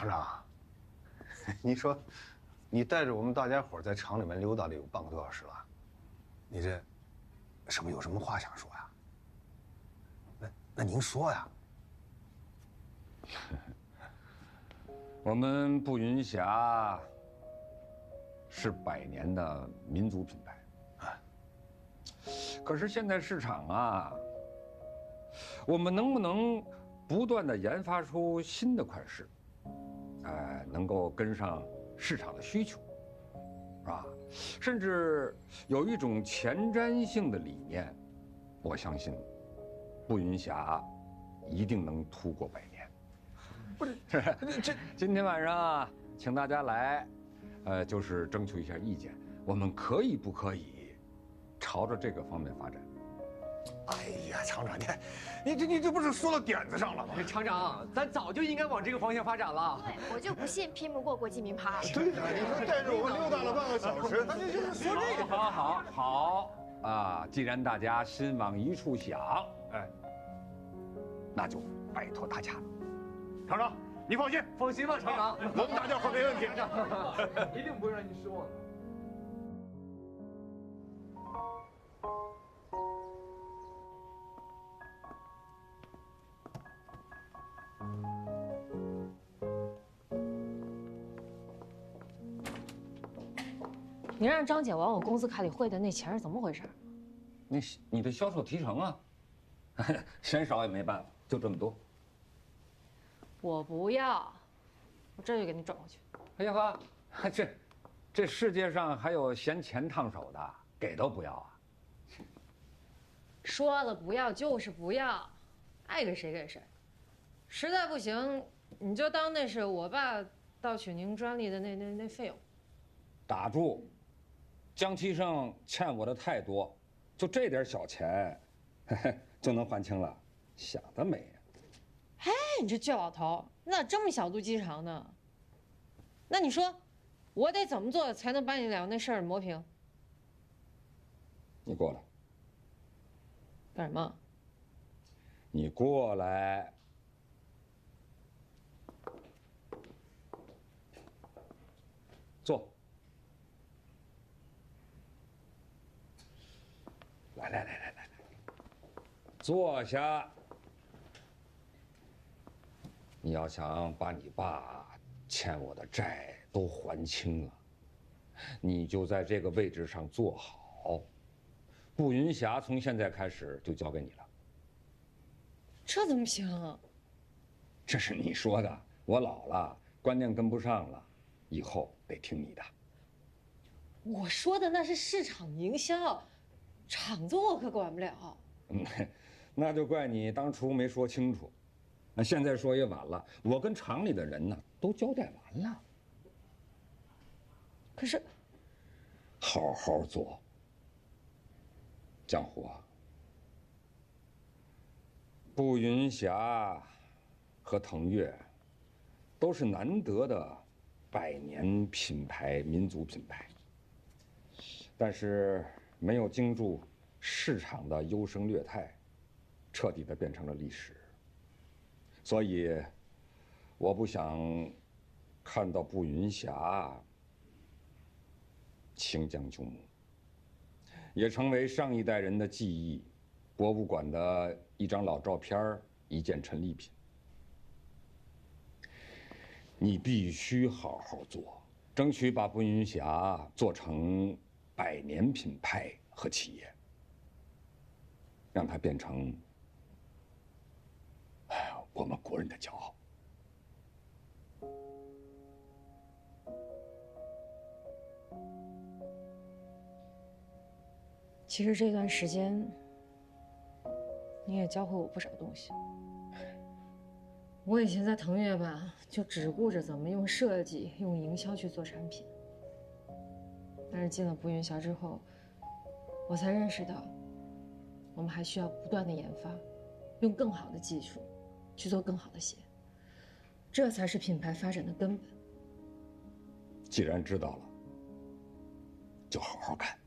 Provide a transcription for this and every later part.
厂长，你说，你带着我们大家伙在厂里面溜达了有半个多小时了，你这，是不是有什么话想说呀？那您说呀。我们步云霞是100年的民族品牌，可是现在市场啊，我们能不能不断的研发出新的款式，能够跟上市场的需求，是吧？甚至有一种前瞻性的理念，我相信步云霞一定能突过100年。不是，这今天晚上啊，请大家来，就是征求一下意见，我们可以不可以朝着这个方面发展？哎呀，厂长，你这不是说到点子上了吗？厂长，咱早就应该往这个方向发展了。对，我就不信拼不过国际名牌。对呀，你说带着我们溜达了半个小时，他这是说这个。好啊！既然大家心往一处想，那就拜托大家了。厂长，你放心，放心吧，厂长，我们大家伙没问题。一定不会让你失望的。你让张姐往我工资卡里汇的那钱是怎么回事？你的销售提成啊，嫌少也没办法，就这么多。我不要，我这就给你转过去。哎呀呵，这世界上还有嫌钱烫手的，给都不要啊！说了不要就是不要，爱给谁给谁。实在不行，你就当那是我爸盗取您专利的那费用。打住！江七胜欠我的太多，就这点小钱，就能还清了？想得美呀！哎，你这倔老头，你咋这么小肚鸡肠呢？那你说，我得怎么做才能把你俩那事儿磨平？你过来。干什么？你过来。坐。来，坐下。你要想把你爸欠我的债都还清了，你就在这个位置上坐好。步云霞从现在开始就交给你了。这怎么行？这是你说的，我老了，观念跟不上了，以后得听你的。我说的那是市场营销，厂子我可管不了。那就怪你当初没说清楚。那现在说也晚了，我跟厂里的人呢都交代完了。可是，好好做。江湖啊，步云霞和腾越都是难得的100年品牌、民族品牌，但是没有经住市场的优胜劣汰，彻底的变成了历史。所以，我不想看到步云霞清江救母，也成为上一代人的记忆，博物馆的一张老照片，一件陈丽品。你必须好好做，争取把步云霞做成100年品牌和企业，让它变成我们国人的骄傲。其实这段时间，你也教会我不少东西。我以前在腾越吧，就只顾着怎么用设计、用营销去做产品。但是进了步云霞之后，我才认识到，我们还需要不断的研发，用更好的技术去做更好的鞋，这才是品牌发展的根本。既然知道了，就好好干。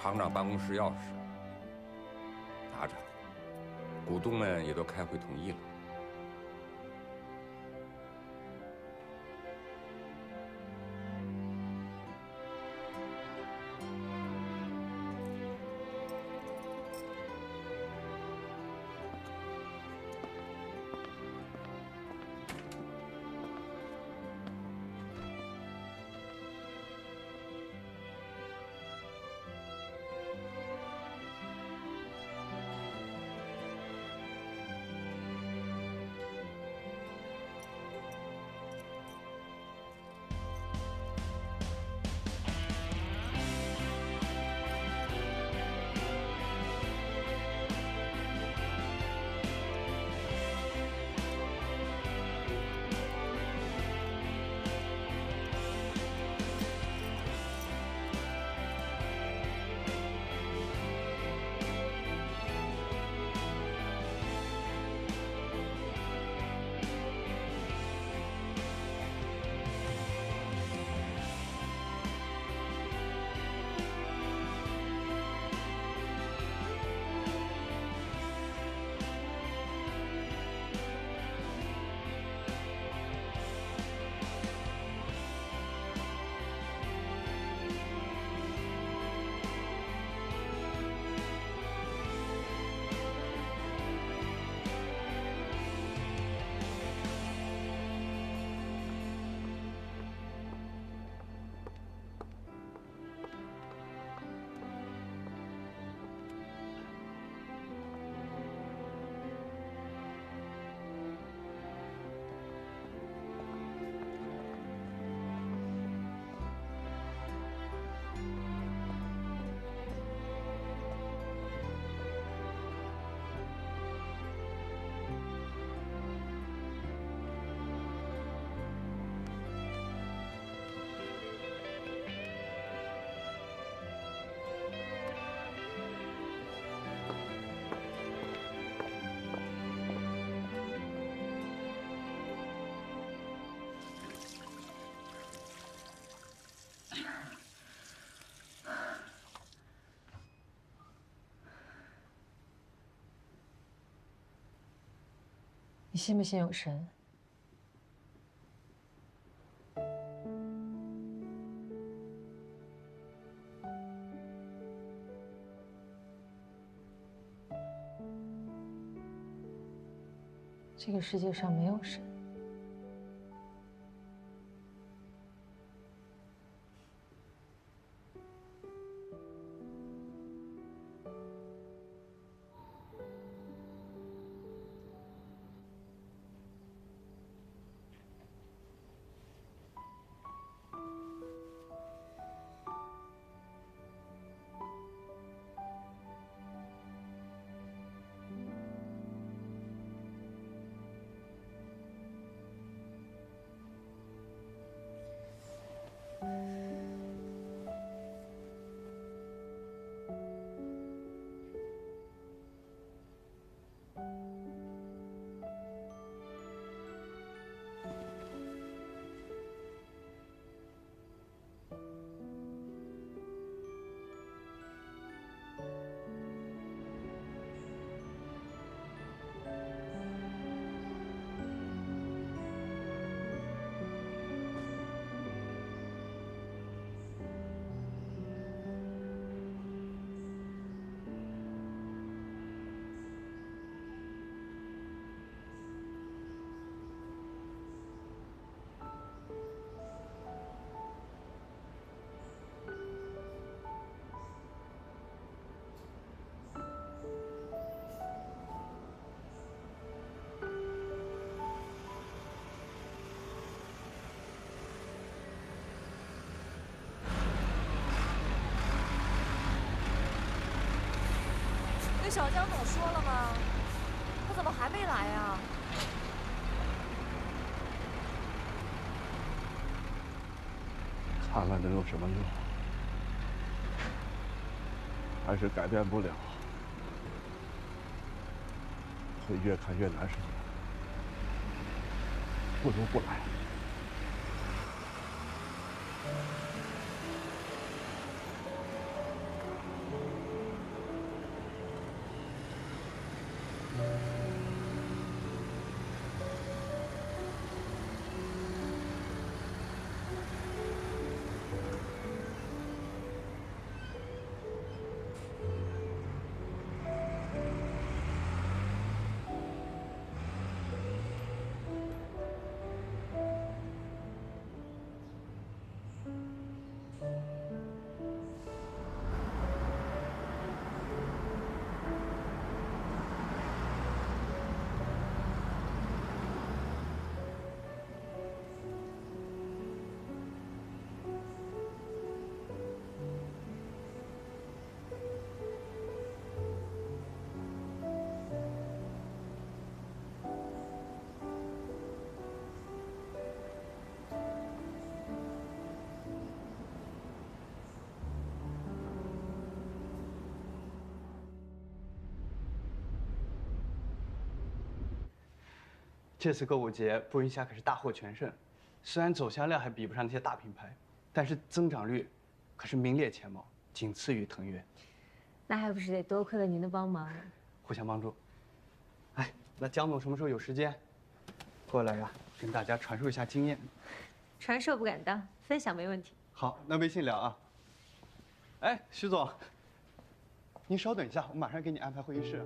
厂长办公室钥匙，拿着。股东们也都开会同意了。你信不信有神？这个世界上没有神。跟小江总说了吗？他怎么还没来呀？看了能有什么用？还是改变不了，会越看越难受。不如不来。这次歌舞节，步云霞可是大获全胜。虽然走向量还比不上那些大品牌，但是增长率可是名列前茅，仅次于腾越。那还不是得多亏了您的帮忙。互相帮助。哎，那江总什么时候有时间，过来呀，跟大家传授一下经验？传授不敢当，分享没问题。好，那微信聊啊。哎，徐总，您稍等一下，我马上给你安排会议室。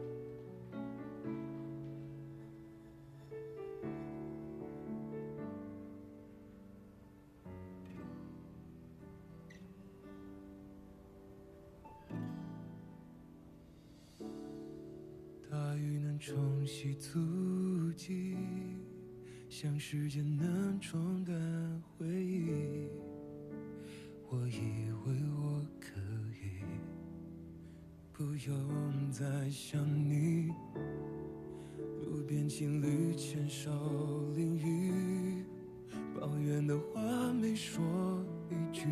大雨能冲洗足迹，像时间能冲淡回忆。我以为我可以不用再想你，路边情侣牵手淋雨，抱怨的话没说一句，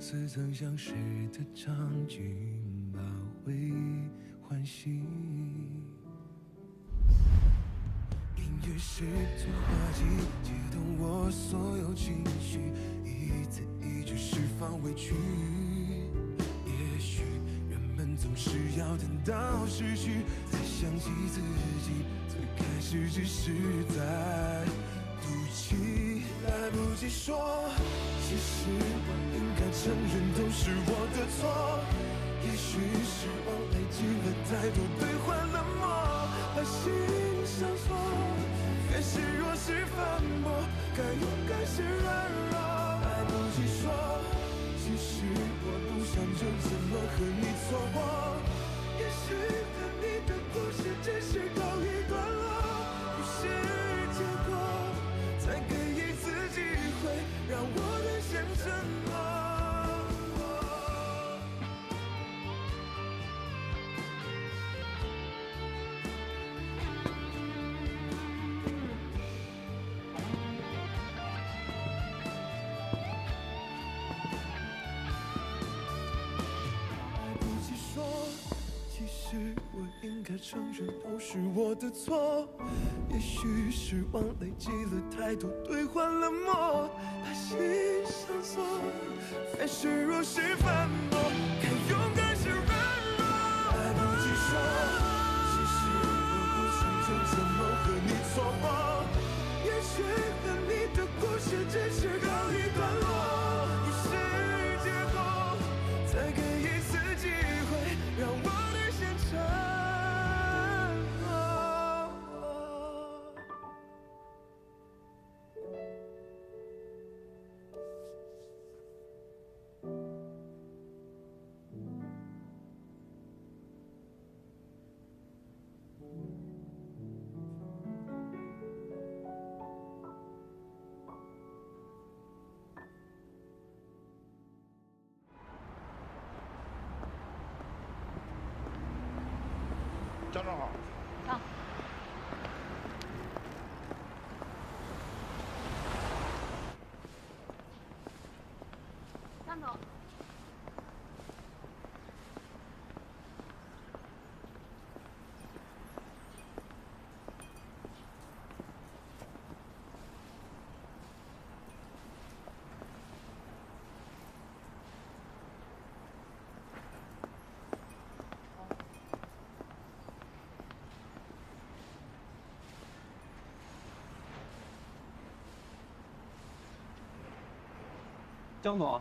似曾相识的场景把回忆唤醒。音乐是催化剂，解冻我所有情绪，一字一句释放委屈。也许人们总是要等到失去，才想起自己最开始只是在赌气。来不及说，其实我应该承认都是我的错。也许是我累积了太多，兑换了梦，把心上锁。越是弱势反驳，该勇敢是软弱。来不及说，其实我不想就这么和你错过。也许和你的故事只是告一段落，不是结果，再给一次机会，让我兑现承诺。我应该承认都是我的错，也许失望累积了太多，兑换了梦，把心上锁。越是弱势反驳，该勇敢是软弱。来不及说，其实我不想就这么和你错过。也许和你的故事只是告一段落，不是结果，再给一次机会，让我兑现承诺。张总好。好。张总。江总，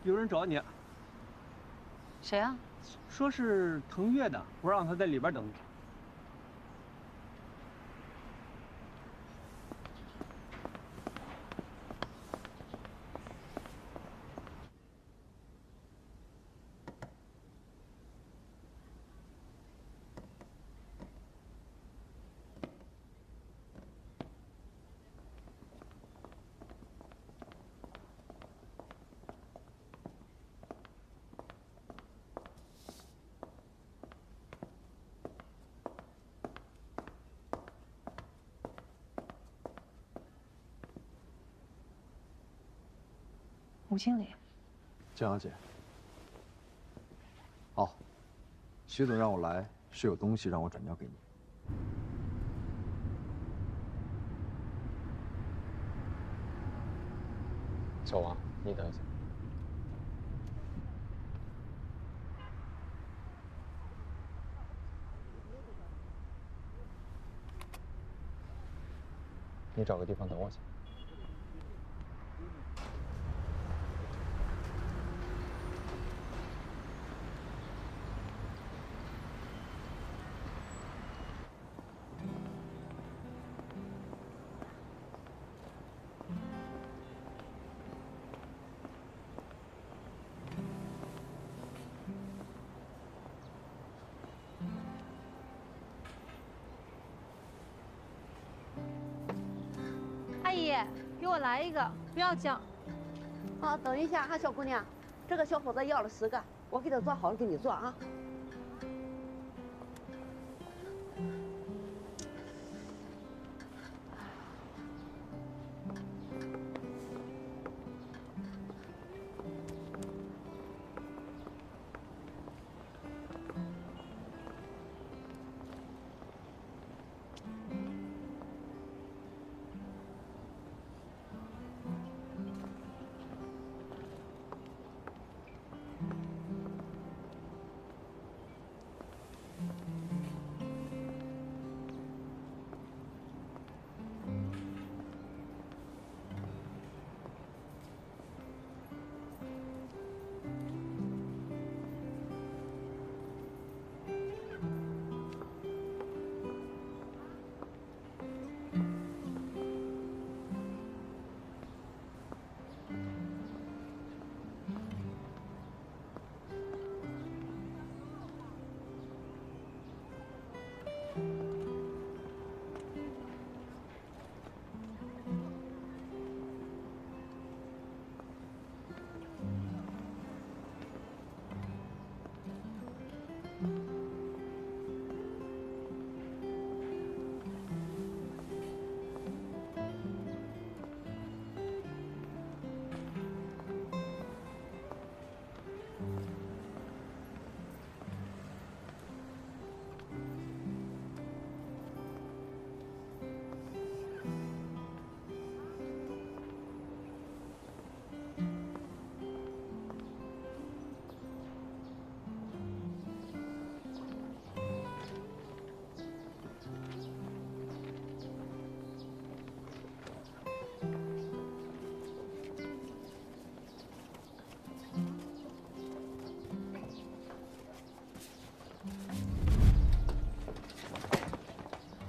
有人找你。谁啊？说是腾越的，我让他在里边等你。吴经理，江小姐。哦，徐总让我来是有东西让我转交给你。小王，你等一下。你找个地方等我去。阿姨，给我来一个，不要酱。好，等一下哈，小姑娘，这个小伙子要了10个，我给他做好了给你做啊。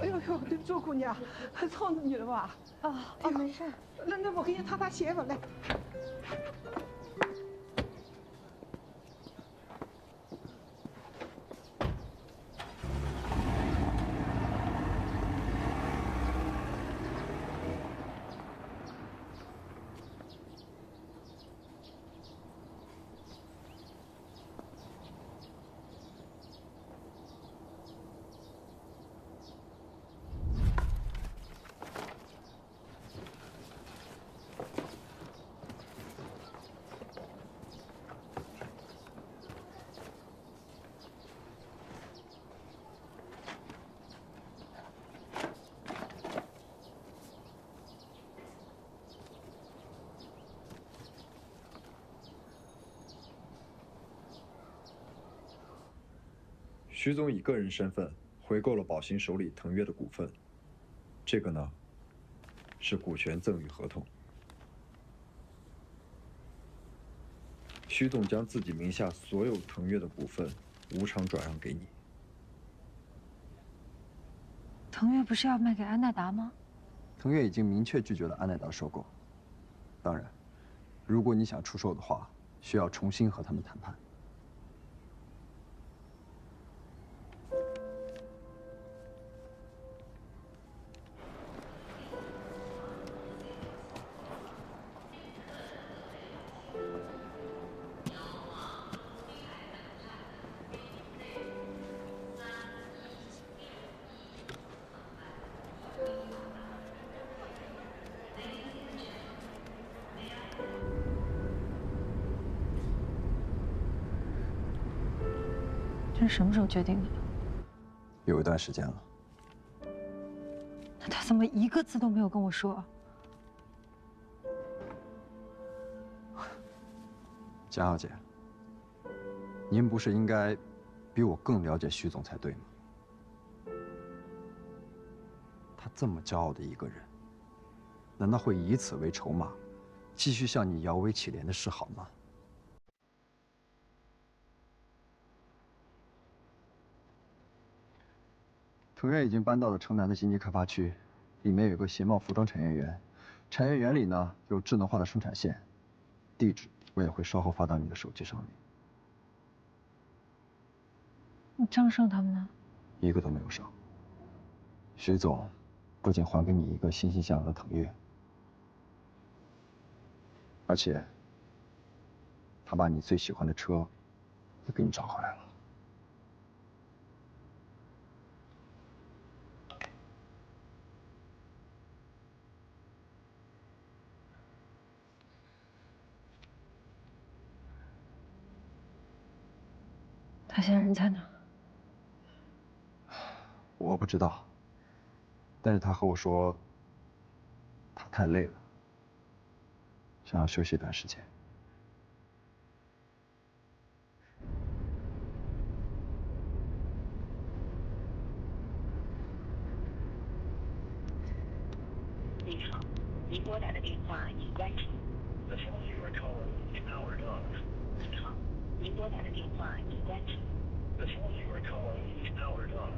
哎呦，对不住，姑娘，吵着你了吧？没事。那我给你擦鞋吧，来。徐总以个人身份回购了宝兴手里腾越的股份，这个呢，是股权赠与合同。徐总将自己名下所有腾越的股份无偿转让给你。腾越不是要卖给安奈达吗？腾越已经明确拒绝了安奈达收购。当然，如果你想出售的话，需要重新和他们谈判。这是什么时候决定的？有一段时间了。那他怎么一个字都没有跟我说？江小姐，您不是应该比我更了解徐总才对吗？他这么骄傲的一个人，难道会以此为筹码，继续向你摇尾乞怜的示好吗？藤院已经搬到了城南的经济开发区，里面有个鞋帽服装产业园，产业园里呢有智能化的生产线，地址我也会稍后发到你的手机上面。那张胜他们呢？一个都没有上。徐总不仅还给你一个欣欣向荣的腾越，而且他把你最喜欢的车也给你找回来了。他现在人在哪？我不知道，但是他和我说，他太累了，想要休息一段时间。您好，您拨打的电话已关机。The phone you are calling is now off。您好，您拨打的电话已关机。The phone you are calling is now off。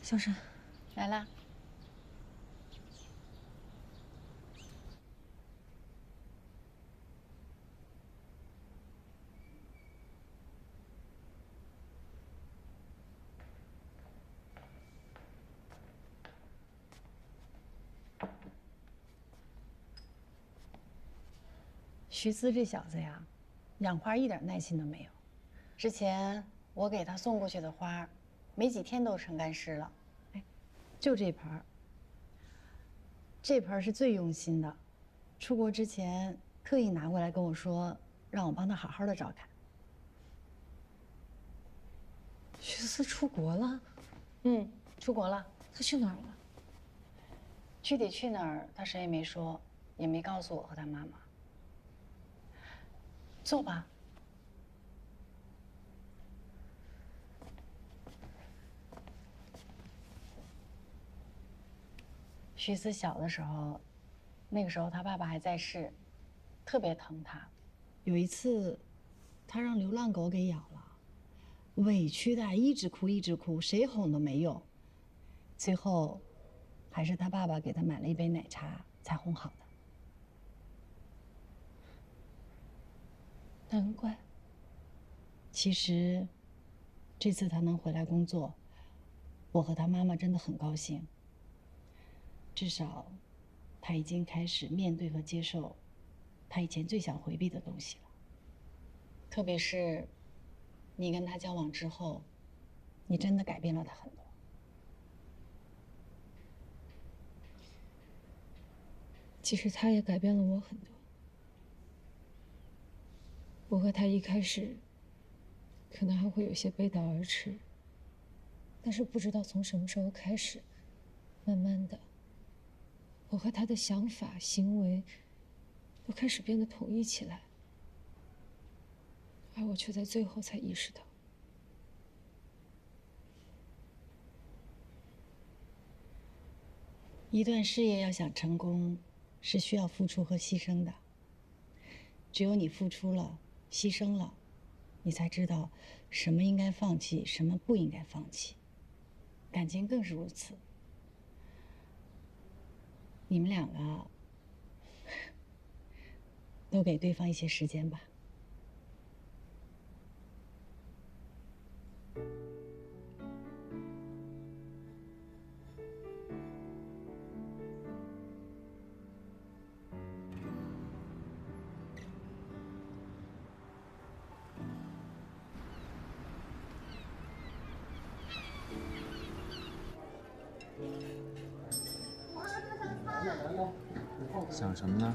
小沈，来啦。徐思这小子呀，养花一点耐心都没有。之前我给他送过去的花，没几天都成干尸了。哎，就这盆儿，这盆儿是最用心的，出国之前特意拿过来跟我说，让我帮他好好的照看。徐思出国了？嗯，出国了。他去哪儿了？具体去哪儿，他谁也没说，也没告诉我和他妈妈。坐吧。徐思小的时候，那个时候他爸爸还在世，特别疼他。有一次，他让流浪狗给咬了，委屈的一直哭一直哭，谁哄都没用。最后，还是他爸爸给他买了一杯奶茶才哄好的。难怪。其实，这次他能回来工作，我和他妈妈真的很高兴。至少，他已经开始面对和接受他以前最想回避的东西了。特别是，你跟他交往之后，你真的改变了他很多。其实他也改变了我很多。我和他一开始，可能还会有些背道而驰，但是不知道从什么时候开始，慢慢的，我和他的想法、行为都开始变得统一起来，而我却在最后才意识到，一段事业要想成功，是需要付出和牺牲的。只有你付出了、牺牲了，你才知道什么应该放弃，什么不应该放弃。感情更是如此。你们两个都给对方一些时间吧。想什么呢？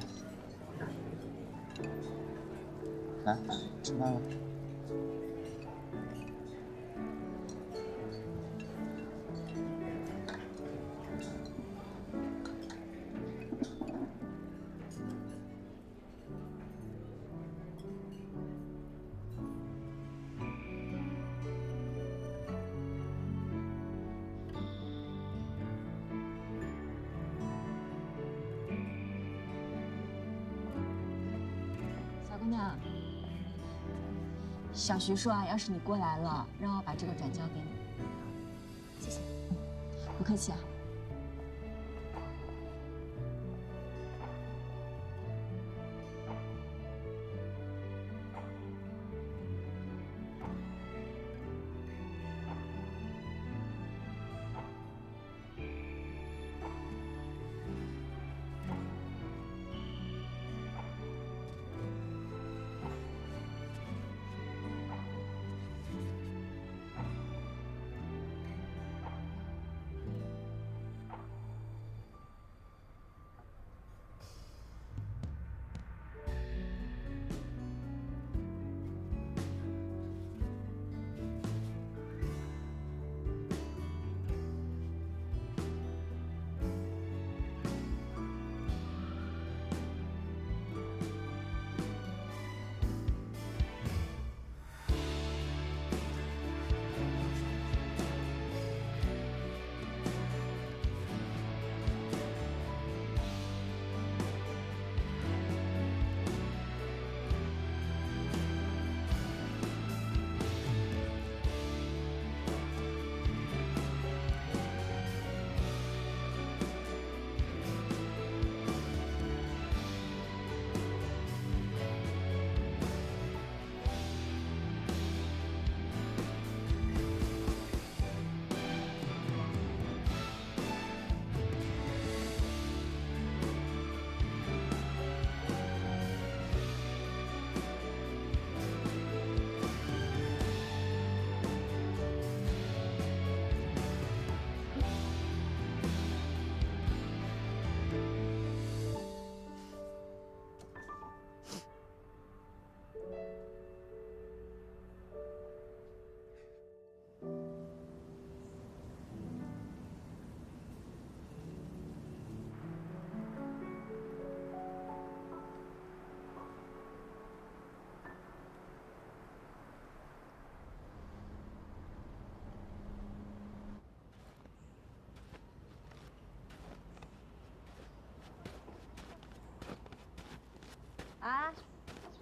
来，吃饭了。小姑娘，小徐说啊，要是你过来了，让我把这个转交给你。谢谢，不客气啊。啊，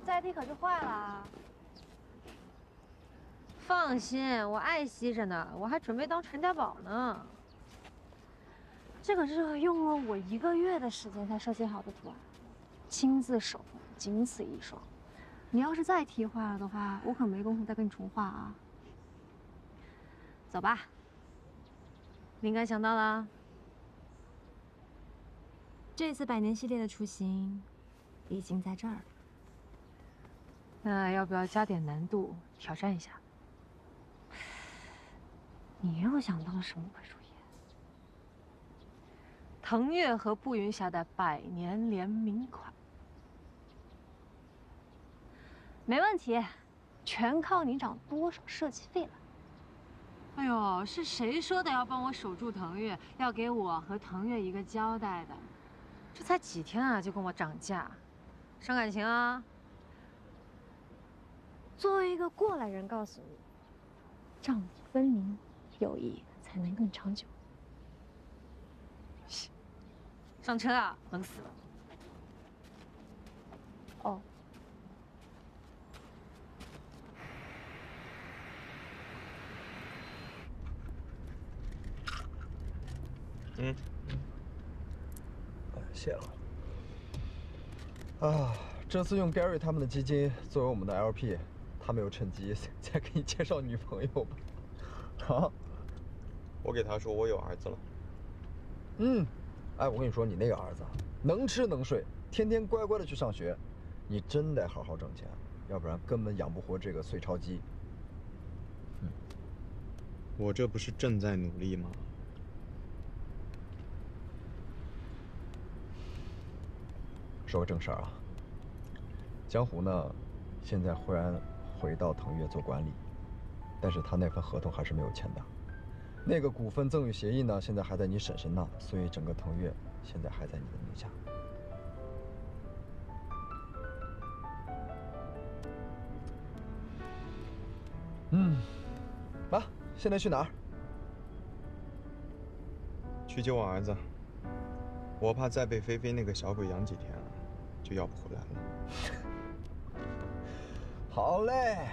再踢可就坏了啊！放心，我爱惜着呢，我还准备当传家宝呢。这可是用了我1个月的时间才设计好的图案，亲自手工，仅此一双。你要是再踢坏了的话，我可没工夫再给你重画啊。走吧，灵感想到了。这次100年系列的雏形已经在这儿了，那要不要加点难度，挑战一下？你又想到了什么鬼主意？腾越和步云霞的100年联名款，没问题，全靠你涨多少设计费了。哎呦，是谁说的要帮我守住腾越，要给我和腾越一个交代的？这才几天啊，就跟我涨价，伤感情啊！作为一个过来人，告诉你，丈夫分明，友谊才能更长久。上车啊，冷死了。哦。嗯。哎，谢了。啊，这次用 Gary 他们的基金作为我们的 LP， 他们有趁机再给你介绍女朋友吧。啊？我给他说我有儿子了。嗯。哎，我跟你说，你那个儿子能吃能睡，天天乖乖的去上学，你真得好好挣钱，要不然根本养不活这个碎钞机。我这不是正在努力吗？说个正事儿啊，江湖呢，现在忽然回到腾越做管理，但是他那份合同还是没有签的。那个股份赠与协议呢，现在还在你婶婶那，所以整个腾越现在还在你的名下。啊，现在去哪儿？去救我儿子。我怕再被菲菲那个小鬼养几天了，就要不回来了。好嘞。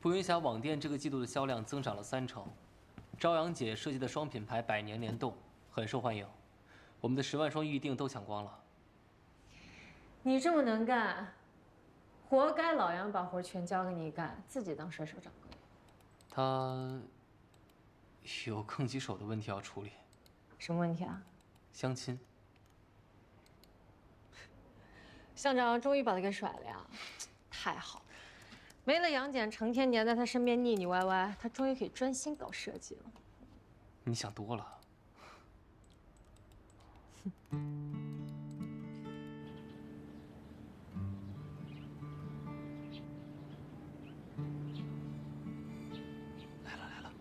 步云霞网店这个季度的销量增长了30%，朝阳姐设计的双品牌100年联动很受欢迎，我们的10万双预订都抢光了。你这么能干，活该老杨把活全交给你干，自己当甩手掌柜。他有更棘手的问题要处理。什么问题啊？相亲。向长终于把他给甩了呀，太好了。没了杨戬成天黏在他身边腻腻歪歪，他终于可以专心搞设计了。你想多了。来了。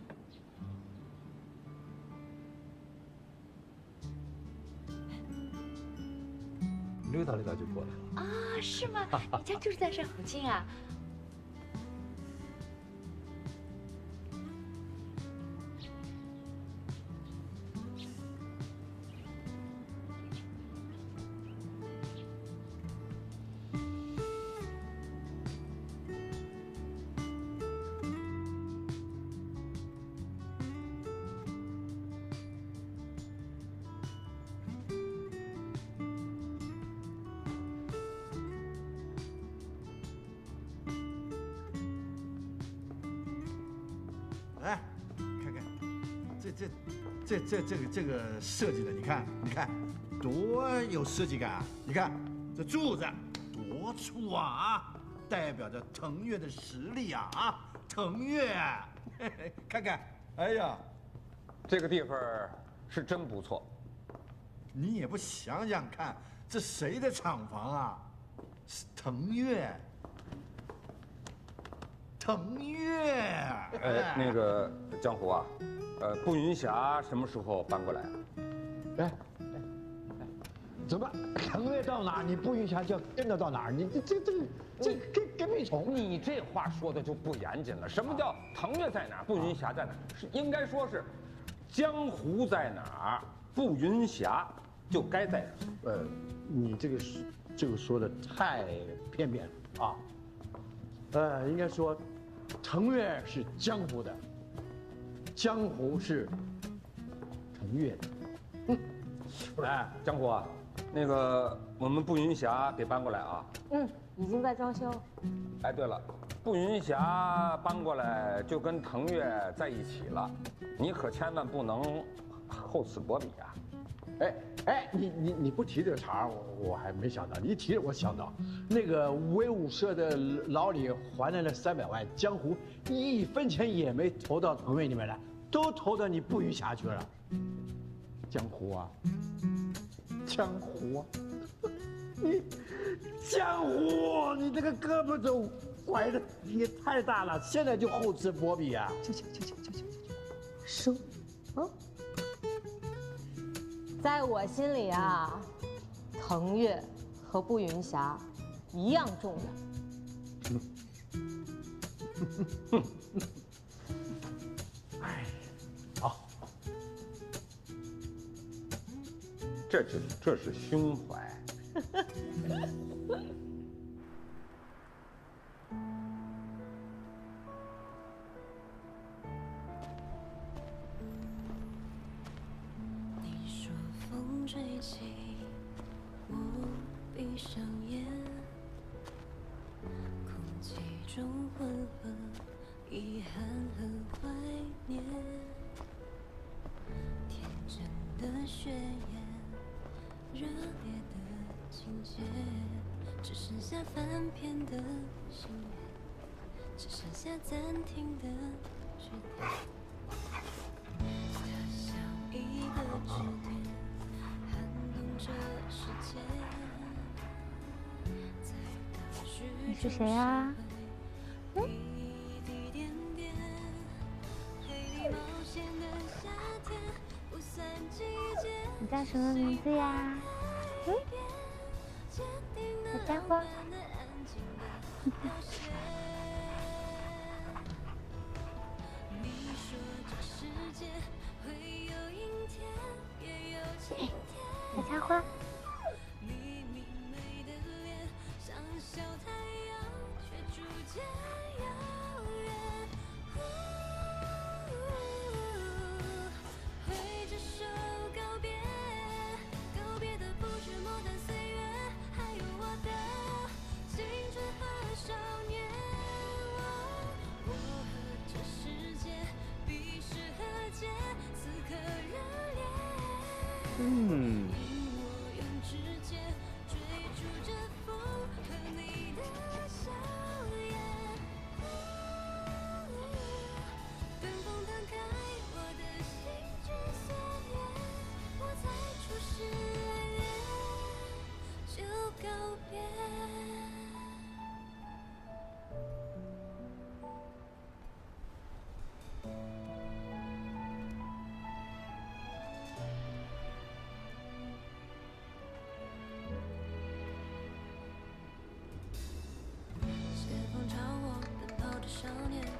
溜达溜达就过来了。啊，是吗？你家就是在这附近啊？来，看看，这个设计的，你看，多有设计感啊！你看这柱子多粗啊，代表着腾越的实力啊！腾越，看看，哎呀，这个地方是真不错。你也不想想看，这谁的厂房啊？是腾越。那个江湖啊，步云霞什么时候搬过来啊？哎，怎么腾越到哪，你步云霞就跟着到哪儿？你这跟屁虫！你这话说的就不严谨了。什么叫腾越在哪儿，步云霞在哪儿？是应该说是江湖在哪儿，步云霞就该在哪儿。你这个说的太片面了啊。应该说，腾越是江湖的，江湖是腾越的。哎，江湖啊，那个我们步云霞得搬过来啊。已经在装修。哎，对了，步云霞搬过来就跟腾越在一起了，你可千万不能厚此薄彼啊。哎，你不提这个茬我还没想到，你一提我想到，那个威武社的老李还来了300万，江湖1分钱也没投到腾越里面来，都投到你步云霞去了。江湖啊，你江湖，你这个胳膊肘拐的也太大了，现在就厚此薄彼啊！收，在我心里啊，腾越和步云霞一样重要。哎，好，这是胸怀。你说风吹起，我闭上眼，空气中混合遗憾和怀念，天真的宣言，热烈的情节，只剩下翻篇的心愿，只剩下暂停的句点。它像一个支点，撼动这世界。你是谁啊？嗯？你叫什么名字呀？嗯？小家伙。小家伙。嗯。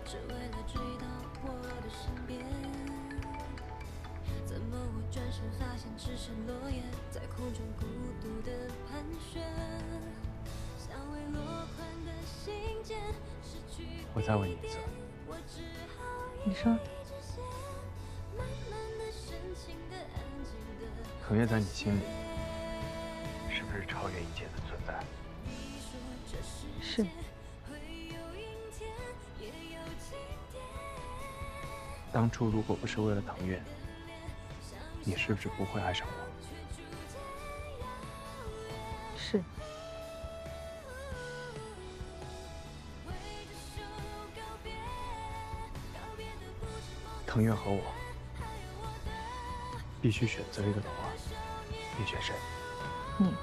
只为了追到我的身边，怎么我转身发现只剩落叶在空中孤独的盘旋，像未落款的信件，失去我再问你一次，你说，腾越在你心里是不是超越一切的存在？是。当初如果不是为了腾越，你是不是不会爱上我？是。腾越和我必须选择一个的话，你选谁？你。